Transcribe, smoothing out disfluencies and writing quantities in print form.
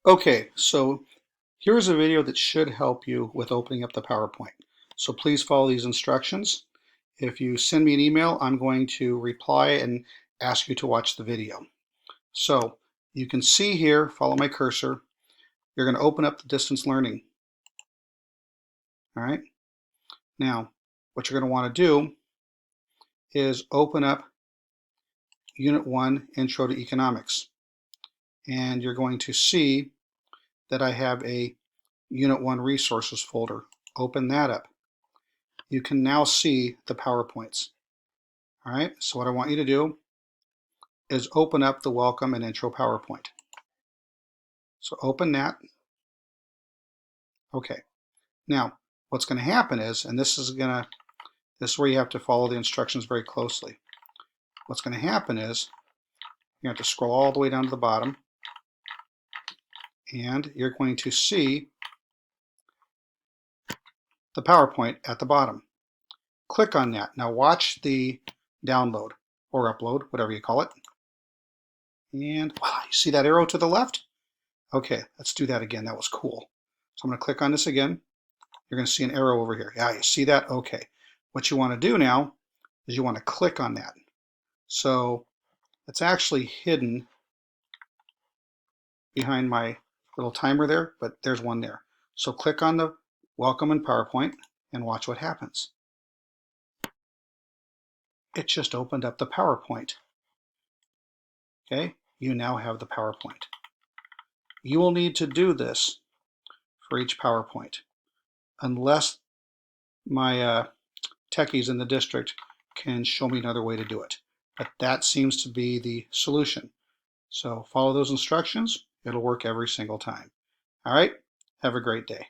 Okay, so here's a video that should help you with opening up the PowerPoint. So please follow these instructions. If you send me an email, I'm going to reply and ask you to watch the video. So you can see here, follow my cursor, you're going to open up the distance learning. All right. Now, what you're going to want to do is open up Unit 1, Intro to Economics. And you're going to see that I have a Unit 1 resources folder. Open that up. You can now see the PowerPoints. All right, so what I want you to do is open up the welcome and intro PowerPoint. So open that. Okay. Now, what's going to happen is, and this is where you have to follow the instructions very closely. What's going to happen is you have to scroll all the way down to the bottom, and you're going to see the PowerPoint at the bottom. Click on that. Now watch the download or upload, whatever you call it. And wow, you see that arrow to the left? Okay, let's do that again. That was cool. So I'm going to click on this again. You're going to see an arrow over here. Yeah, you see that? Okay. What you want to do now is you want to click on that. So it's actually hidden behind my little timer there, but there's one there. So click on the welcome and PowerPoint and watch what happens. It just opened up the PowerPoint. Okay, you now have the PowerPoint. You will need to do this for each PowerPoint unless my techies in the district can show me another way to do it. But that seems to be the solution. So follow those instructions. It'll work every single time. All right, have a great day.